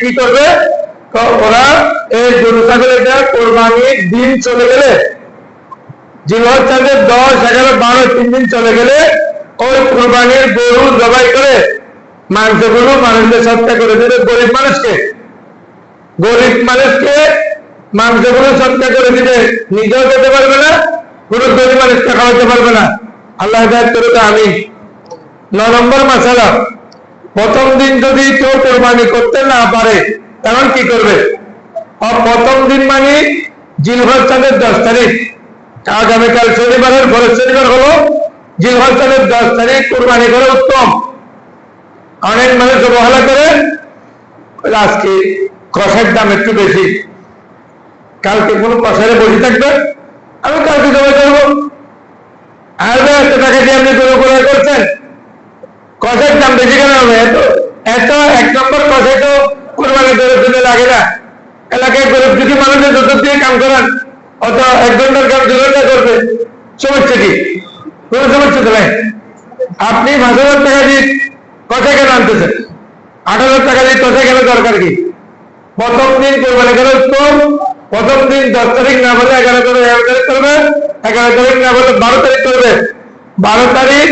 কি করবে? ওরা এই গরু ছাগলটা কোরবানির দিন চলে গেলে, জিলহজ চাঁদের 10, 11, 12 3 দিন চলে গেলে ওই কোরবানির গরু জবাই করে মাংসগুলো মানুষদের সৎকার করে দেবে। গরিব মানুষকে মাংসগুলো সৎকার করে দিবে, নিজেও খেতে পারবে না, কোনো গরিব মানুষকে খাওয়াতে পারবে না। আল্লাহ হিদায়াত করুক, আমিন। 9 নম্বর মাসালা, প্রথম দিন যদি কেউ কোরবানি করতে না পারে তখন কি করবে? প্রথম দিন মানে জিলহজ চাঁদের 10 তারিখ, আগামীকাল শনিবারের পরের শনিবার হলো জিলহজ চাঁদের 10 তারিখ কোরবানি করে উত্তম। অনেক মানুষ অবহেলা করে, আজকে কষার দাম একটু বেশি, কালকে কোনো কষারে বসে থাকবে, আমি কালকে জমা করবো। আর এত টাকা দিয়ে আপনি গরু ক্রয় করছেন, কষার দাম বেশি কেন হবে? এত 1 নম্বর কষাই তো কোরবানি গরুর জন্য লাগে না। এলাকায় গরিব যদি মানুষের যত দিয়ে কাম করান, অত 1 ঘন্টার কাম 2 ঘন্টা করবে, সমস্যা কি? কোনো সমস্যা তো নাই। আপনি 5,000 টাকা দিয়ে কষা কেন আনতেছেন? 8,000 টাকা দিয়ে কষা কেন দরকার কি? প্রথম দিন কোরবানি করে উত্তম। প্রথম দিন 10 তারিখ না বলে 11 তারিখ করবে, 11 তারিখ না বলে 12 তারিখ করবে। 12 তারিখ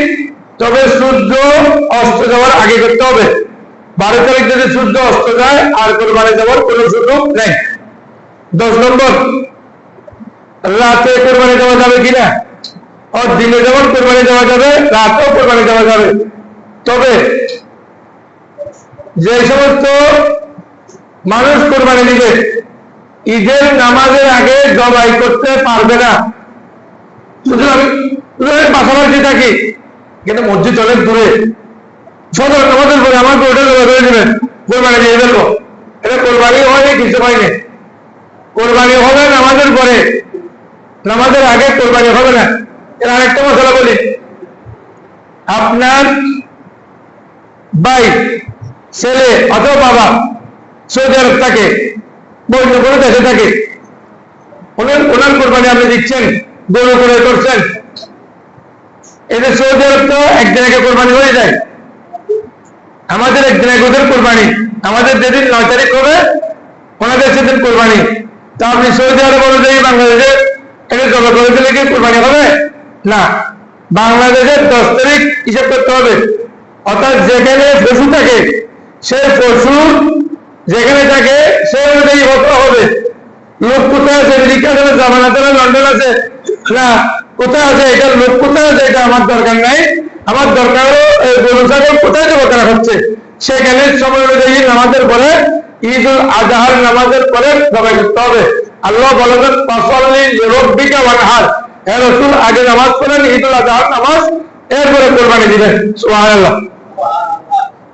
তবে সূর্য অস্ত যাওয়ার আগে করতে হবে। 12 তারিখ যদি সূর্য অস্ত যায় আর কোরবানি যাওয়ার কোনো সুযোগ নেই। 10 নম্বর, রাতে কোরবানি যাওয়া যাবে কিনা? দিনে যেমন কোরবানি যাওয়া যাবে, রাতেও কোরবানি যাওয়া যাবে। তবে যে সমস্ত মানুষ কোরবানি দিবে ঈদের নামাজের আগে জবাই করতে পারবে না, শুধু আমি পাশাপাশি থাকি কিন্তু মসজিদ অনেক দূরে, সদর নামাজের পরে আমার ওটা জবাই করে দিবেন, কোরবানি দিয়ে ফেলবো, এটা কোরবানি হয়নি, কিছু হয়নি। কোরবানি হবে নামাজের পরে, নামাজের আগে কোরবানি হবে না। এর আরেকটা মশলা বলি, আপনার ভাই, ছেলে অথবা বাবা সৌদি আরব থাকে, বন্য কোনো দেশে থাকে, ওনার কোরবানি আপনি দিচ্ছেন, গরু করে করছেন, এদের সৌদি আরব তো একদিন আগে কোরবানি হয়ে যায়, আমাদের একদিন আগে ওদের কোরবানি, আমাদের যেদিন 9 তারিখ হবে ওনাদের সেদিন কোরবানি। তা আপনি সৌদি আরব অনুযায়ী বাংলাদেশে এটা জমা করে দিলে কি কোরবানি হবে না? বাংলাদেশের 10 তারিখ হিসাব করতে হবে। অর্থাৎ যেখানে পশু থাকে সেই পশু যেখানে থাকে সেই অনুযায়ী বছর হবে। লোক কোথায় আছে, আমেরিকা আছে, জাপান আছে, লন্ডন আছে, না কোথায় আছে, এটা লোক কোথায় আছে এটা আমার দরকার নাই। আমার দরকার হলো এই গরু ছাগল কোথায় জমা করা হচ্ছে, সেখানে সময় অনুযায়ী নামাজের পরে, ঈদ উল আজহার নামাজের পরে জবাই করতে হবে। আল্লাহ বলেছেন ফাসাল্লি লিরাব্বিকা ওয়ানহার, হে রাসূল আগে নামাজ পড়েন, ঈদ উল আজহার নামাজ, এরপরে কোরবানি দিবেন। সুবহানাল্লাহ।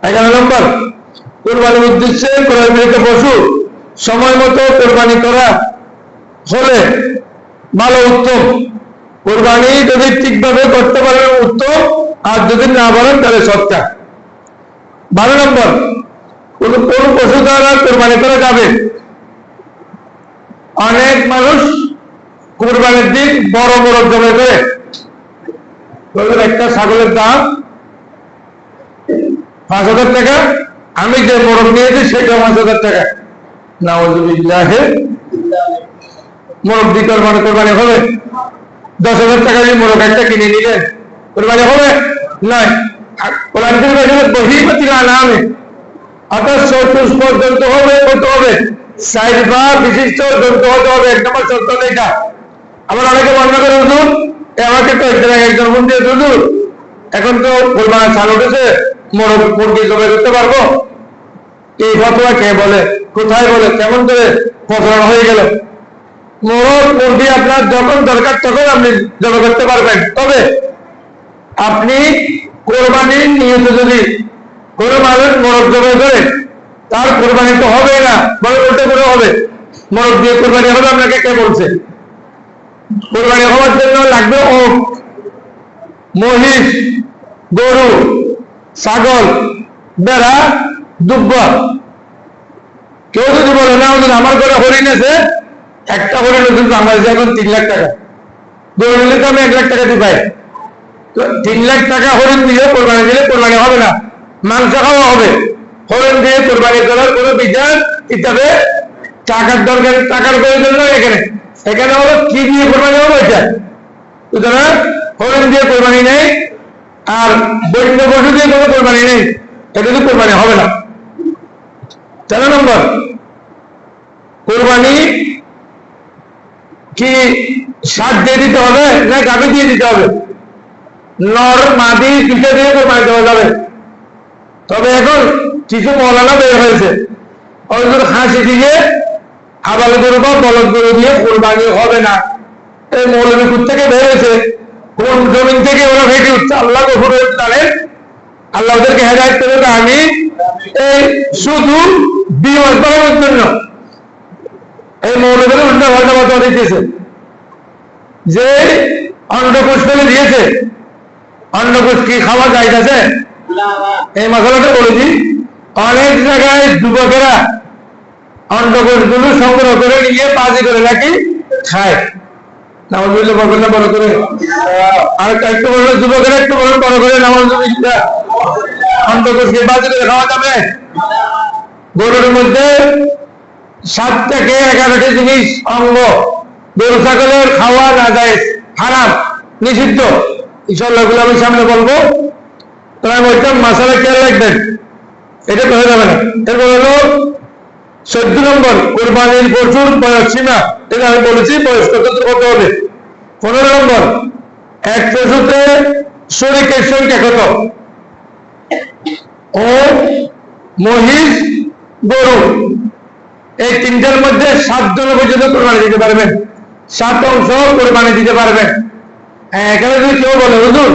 11 নম্বর, কোরবানির উদ্দেশ্যে ক্রয়কৃত পশু সময় মতো কোরবানি করা হলে ভালো, উত্তম। কোরবানি যদি ঠিকভাবে করতে পারেন উত্তম, আর যদি না পারেন তাহলে সৎকার। 12 নম্বর, কোন পশু দ্বারা কোরবানি করা যাবে? অনেক মানুষ কোরবানির দিন বড় বড় জমে করে, একটা ছাগলের দাম 5,000 টাকা, আমি যে মোরগ নিয়েছি সেটা 5,000 টাকা। নাউযুবিল্লাহ, মোরগ দিয়ে কোরবানি হবে? 10,000 টাকা দিয়ে মোরগ একটা কিনে নিলেন, কোরবানি হবে? নয়। অর্থাৎ চতুষ্প জন্তু হবে, কত হবে? 4 পা বিশিষ্ট জন্তু হতে হবে, 1 নম্বর শর্ত এটা। আবার অনেকে বর্ণনা করে, হুজুর আমাকে তো একজন ফোন দিয়ে, হুজুর এখন তো কোরবানি চাল উঠেছে, মোরগ মুরগি জবাই করতে পারবো? এই ফতোয়া কে বলে, কোথায় বলে, কেমন করে ফতোয়া হয়ে গেল? মোরগ মুরগি আপনার যখন দরকার তখন আপনি জবাই করতে পারবেন। তবে আপনি কোরবানির নিয়ত যদি কোনো মানুষ মোরগ জবাই করে, তার কোরবানি তো হবে না, বরং উল্টো করে হবে। মোরগ দিয়ে কোরবানি হবে আপনাকে কে বলছে? কোরবানি হওয়ার জন্য লাগবে উট, মহিষ, গরু, ছাগল, বেড়া, দুব্বা। কেউ যদি বলে না আমার ঘরে হরিণ আছে, একটা হরিণ কিন্তু বাংলাদেশে এখন 3 লাখ টাকা, গরু নিলে তো আমি 1 লাখ টাকা দিয়ে পাই, তো 3 লাখ টাকা হরিণ দিয়ে কোরবানি দিলে কোরবানি হবে না, মাংস খাওয়া হবে। হরিণ দিয়ে কোরবানি করার কোনো বিধান কিতাবে টাকার দরকার, টাকার প্রয়োজন নয়। এখানে এখানে হলো কি দিয়ে কোরবানি হবে এটা। সুতরাং হরিণ দিয়ে কোরবানি নেই, আর বন্য পশু দিয়ে কোনো কোরবানি নেই, এটা তো কোরবানি হবে না। 4 নম্বর, কোরবানি কি সার দিয়ে দিতে হবে না গাভী দিয়ে দিতে হবে? নর মাদি দুটো দিয়ে কোরবানি দেওয়া যাবে। তবে এখন কিছু মৌলানা বের হয়েছে, হাসি দিয়ে আবাল গরু বা বলদ গরু দিয়ে কোরবানি হবে না। এই মৌলবীপুর থেকে বের হয়েছে, কোন জমিন থেকে ওরা ভেটে উঠছে আল্লাহ গফুর জানেন। আল্লাহ ওদেরকে হেদায়েত করে। আমি এই শুধু বিমাস বাড়ানোর জন্য এই মৌলবীর উল্টা পাল্টা কথা দিতেছে যে অন্নকোষ ফেলে দিয়েছে। অন্নকোষ কি খাওয়া যাইতেছে? এই মশলাটা বলেছি, অনেক জায়গায় যুবকেরা অন্নকোষ গুলো সংগ্রহ করে নিয়ে পাজি করে নাকি খায়। নামাজুবিল্লাহ বলবেন না বড় করে? আর একটু বললো যুবকেরা, একটু বলবেন বড় করে নামাজুবিল্লাহ। অন্নকোষকে পাজি করে খাওয়া যাবে? গরুর মধ্যে 7 থেকে 11টি জিনিস অঙ্গ, গরু ছাগলের খাওয়া না যায়, হারাম, নিষিদ্ধ। ইনশাআল্লাহ এগুলো আমি সামনে বলবো। তোমার বলতাম মাসালা খেয়াল রাখবেন, এটা তো হয়ে যাবে না। এরপর হলো 14 নম্বর, কোরবানির পশুর বয়স সীমা। এটা আমি বলেছি বয়স কত হবে। 15 নম্বর, এক পশুতে শরীকের সংখ্যা কত? ও মহিষ, গরু, এই 3টার মধ্যে 7 জন পর্যন্ত কোরবানি দিতে পারবেন, 7 অংশ কোরবানি দিতে পারবেন। এখানে যদি কেউ বলে হুজুর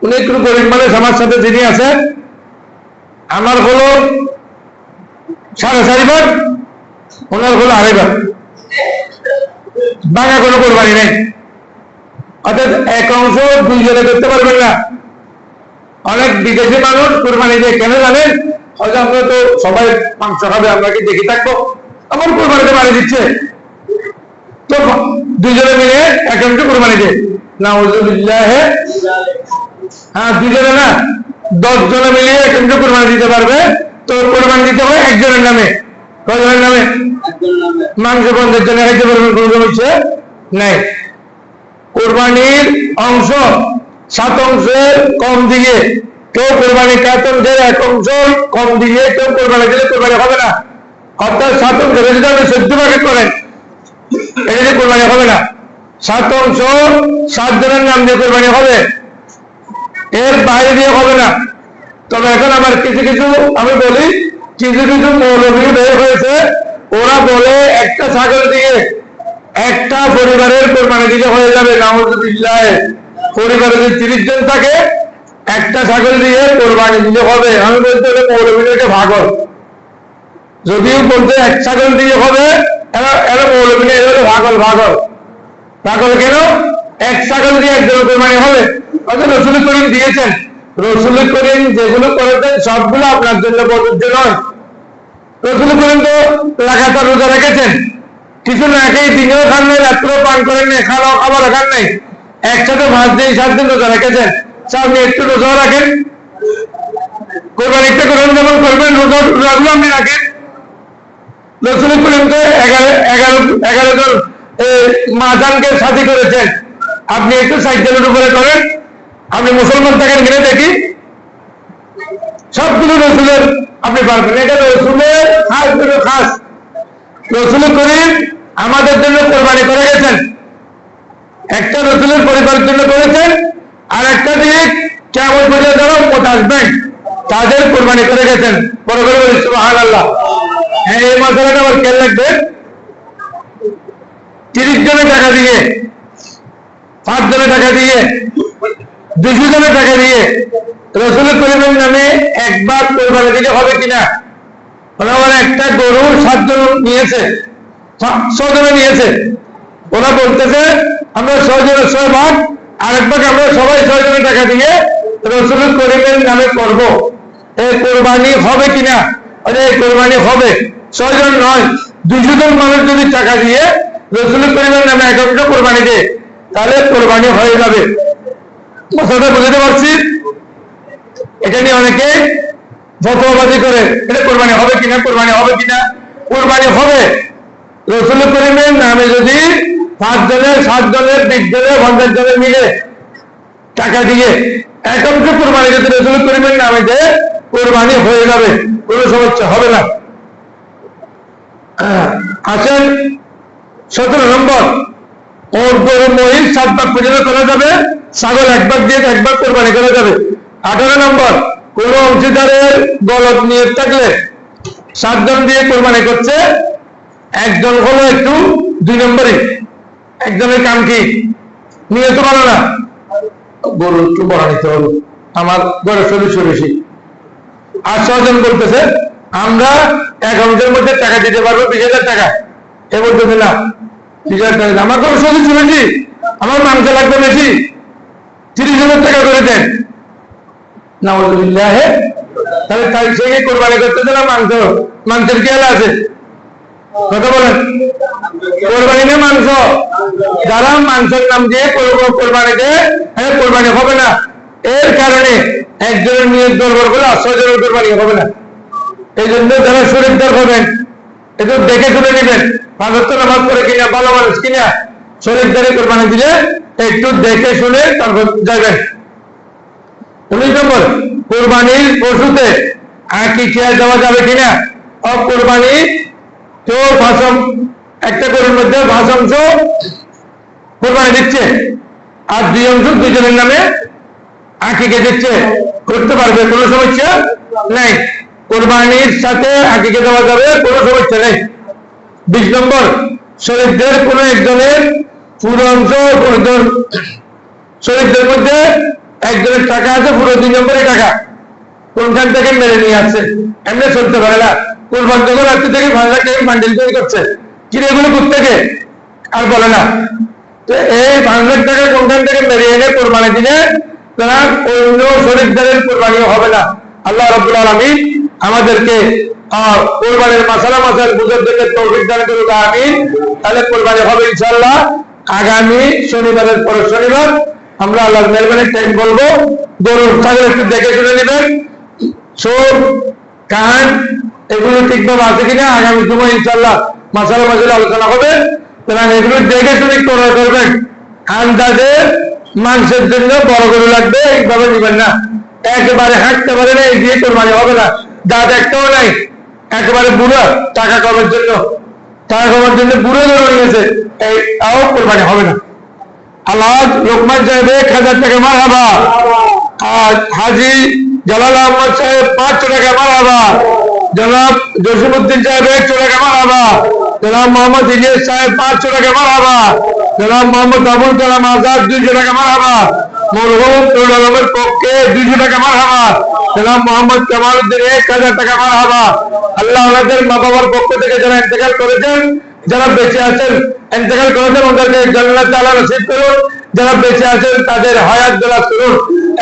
উনি একটু গরিব মানুষ, আমার সাথে যিনি আছে আমার হলো 4.5 ভাগ, ওনার হলো 2.5 ভাগ, ভাঙা কোনো কোরবানি নেই। অর্থাৎ এক অংশ 2 জনে করতে পারবেন না। অনেক বিদেশি মানুষ কোরবানি দিয়ে কেন জানেন? হয়তো আমরা তো সবাই মাংস খাবে, আমরা কি দেখে থাকবো? আমার কোরবানিতে বাড়ি দিচ্ছে, তো 2 জনে মিলে এক অংশ কোরবানি দিয়ে না। হ্যাঁ, 2 জনে না, 10 জনে মিলিয়ে এক অংশ কোরবানি দিতে পারবে। তো কোরবানি দিতে হবে একজনের নামে। কয়জনের নামে? মাংস 50 জনে খাইতে পারবেন, কোনো সমস্যা নাই। কোরবানির অংশ 7 অংশের কম দিয়ে কেউ কোরবানি, 4 অংশের 1 অংশ কম দিয়ে কেউ কোরবানি দিলে কোরবানি হবে না। অর্থাৎ 7 অংশের যদি আপনি 14 ভাগে করেন, এটা দিয়ে কোরবানি হবে না। 7 অংশ 7 জনের নাম দিয়ে কোরবানি হবে, এর বাইরে দিয়ে হবে না। তবে এখন আমার কিছু কিছু আমি বলি, কিছু কিছু মৌলবী বের হয়েছে, ওরা বলে একটা ছাগল দিয়ে একটা পরিবারের কোরবানি দিতে হয়ে যাবে। নাউযুবিল্লাহ, পরিবারে যদি 30 জন থাকে একটা ছাগল দিয়ে কোরবানি দিতে হবে। আমি বলতে হলে মৌলবীদেরকে ভাগল, যদিও বলতে এক ছাগল দিয়ে হবে, এরা মৌলবী এরা ভাগল। ভাগল কেন? এক ছাগল দিয়ে একজন কোরবানি হবে। রসুল করিম দিয়েছেন, রসুল করিম যেগুলো করেছেন সবগুলো আপনার জন্য প্রযোজ্য নয়। রসুল করিম তো লাগাতার রোজা রেখেছেন, কিছু না খেয়ে দিনেও খান নাই, রাত্রেও পান করেন নাই, খাবার খান নাই, একসাথে মাস দিয়ে 7 দিন রোজা রেখেছেন। আপনি একটু রোজা রাখেন, কোরবানিটা করেন যেমন করবেন, রোজাগুলো আপনি রাখেন। রসুল করিম তো 11 জন মাজানকে সাথী করেছেন, আপনি একটু 60 জনের উপরে করেন। আপনি মুসলমান থাকেন কিনে দেখি, সবগুলো রসুলের আপনি পারবেন। এটা রসুলের খাস। রসুল করিম আমাদের জন্য কোরবানি করে গেছেন, একটা রসুলের পরিবারের জন্য করেছেন, আর একটা দিক কেমন পর্যন্ত যারা উম্মত আসবেন তাদের কোরবানি করে গেছেন। বড় করে বলি সুবহানাল্লাহ। হ্যাঁ, এই মশলাটা আবার খেয়াল রাখবেন। 30 জনের টাকা দিয়ে, 5 জনের টাকা দিয়ে, 200 জনের টাকা দিয়ে রসুল করিমের নামে একবার কোরবানি দিতে হবে কিনা? ওরা একটা গরু 7 জন নিয়েছে, 6 জনে নিয়েছে, ওরা বলতেছে আমরা 6 জনের 6 ভাগ, আরেক ভাগ আমরা সবাই 6 জনের টাকা দিয়ে রসুল করিমের নামে করব। এই কোরবানি হবে কিনা? এই কোরবানি হবে। 6 জন নয়, 200 জন মানুষ যদি টাকা দিয়ে রসুল করিমের নামে এক অংশ কোরবানি দেয়, তাহলে কোরবানি হয়ে যাবে। কথাটা বুঝতে পারছি? এটা নিয়ে অনেকে ফতোয়াবাজি করে এটা কোরবানি হবে কিনা, কোরবানি হবে কিনা। কোরবানি হবে রাসূল করিমের নামে যদি 5 জনের, 7 জনের, 20 জনের, 50 জনের মিলে টাকা দিয়ে একাংশ কোরবানি যদি রাসূল করিমের নামে দেয়, কোরবানি হয়ে যাবে, কোনো সমস্যা হবে না। আসেন 17 নম্বর, ওর গরু মহিষ 7 ভাগ পর্যন্ত করা যাবে, ছাগল 1 ভাগ দিয়ে 1 ভাগ কোরবানি করা যাবে। 18 নম্বর, কোন অংশীদারের গলত নিয়ত থাকলে 7 জন দিয়ে কোরবানি করছে, একজন হলো একটু 2 নম্বরে, একজনের কাম কি নিয়ত ভালো না, গরু একটু বড় নিতে হবে, আমার গরু সদস্য বেশি। আর 6 জন বলতেছে আমরা অ্যাকাউন্টের মধ্যে টাকা দিতে পারবো 20,000 টাকা, এ বলতেছে না 20,000 টাকা আমার গরু সদস্য বেশি, আমার মাংস লাগবে বেশি, 30,000 টাকা করে দেন। নাউযুবিল্লাহ, তাহলে তাই সে কোরবানি করতেছে না মাংস, মাংসের কি হাল আছে? কথা বলেন, কোরবানি না মাংস? যারা মাংসের নাম দিয়ে কোরবানি দেয়, কোরবানি হবে না। এর কারণে একজনের নিয়ত গড়বড় করে 6 জনের কোরবানি হবে না। এই জন্য যারা শরীফদার হবেন একটু দেখে শুনে নেবেন, 5 ওয়াক্ত নামাজ পড়ে কিনা, ভালো মানুষ কিনা, শরীফদারে কোরবানি দিলে একটু দেখে শুনে তারপর যাবেন। 19 নম্বর, কোরবানির পশুতে আকিকা দেওয়া যাবে কিনা। কোরবানি কেউ একটা গরুর মধ্যে 5 অংশ কোরবানি দিচ্ছে আর 2 অংশ 2 জনের নামে আকিকা দিচ্ছে, করতে পারবে, কোনো সমস্যা নাই। কোরবানির সাথে আকিকা দেওয়া যাবে, কোনো সমস্যা নেই। 20 নম্বর, শরীফদের কোনো একজনের পুরো অংশ, শরীফদের মধ্যে একজনের টাকা আছে, পুরো 2 নম্বরের টাকা কোনখান থেকে মেরে নিয়ে আসছে, এমনি চলতে পারে না। কোরবান যখন রাত্রি থেকে 5 লাখ টাকা বান্ডিল তৈরি করছে, কিনে এগুলো কোথেকে আর বলে না। তো এই 5 লাখ টাকা কোনখান থেকে মেরে এনে কোরবানি দিলে তারা অন্য শরীফদারের কোরবানিও হবে না। আল্লাহ রাব্বুল আলামিন আমাদেরকে কোরবানির মাসাল বুঝার জন্য তৌফিক দান করুন, আমিন। তাহলে কোরবানি হবে ইনশাআল্লাহ আগামী শনিবারের পরের শনিবার। আমরা আল্লাহর মেহরবানির টাইম বলবো, গরুর ছাগল একটু দেখে শুনে নেবেন, চোখ কান এগুলো ঠিকভাবে আছে কিনা। আগামী সময় ইনশাআল্লাহ মাসাল আলোচনা হবে, সুতরাং এগুলো দেখে শুনে ক্রয় করবেন। আন্দাজে মাংসের জন্য বড় গরু লাগবে এইভাবে নেবেন না, একেবারে হাঁটতে পারে না, এই দিয়ে কোরবানি হবে না। দাঁত একটাও নাই, একেবারে বুড়ো, টাকা কমার জন্য বুড়ো গরু নিয়েছে, এইটাও কোরবানি হবে না। আল্লাহ লোকমান সাহেব 1,000 টাকা মারহাবা, আর হাজি জালাল আহমদ সাহেব 500 টাকা মারহাবা, জনাব জসিমউদ্দিন সাহেব 100 টাকা মারহাবা, জনাব মোহাম্মদ ইলিয়াস সাহেব 500 টাকা মারহাবা, জনাব মোহাম্মদ আবুল কালাম আজাদ 200 টাকা মারহাবা, মরহুম নুরুল আলমের পক্ষে 200 টাকা মারহাবা, জনাব মোহাম্মদ কামালউদ্দিন 1,000 টাকা মারহাবা। আল্লাহ ওনাদের মা বাবার পক্ষ থেকে যারা ইন্তেকাল করেছেন, যারা বেঁচে আছেন, ইন্তেকাল করেছেন, ওদেরকে জান্নাত আল্লাহ নসিব করুন। যারা বেঁচে আছেন তাদের হায়াত দরাজ করুন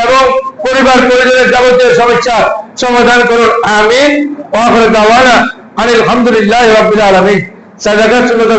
এবং পরিবার পরিজনের যাবতীয় সমস্যা সমাধান করুন, আমিন। ওয়া আখিরু দাওয়ানা আলহামদুলিল্লাহি রাব্বিল আলামিন। সাদাকাত সুন্নাত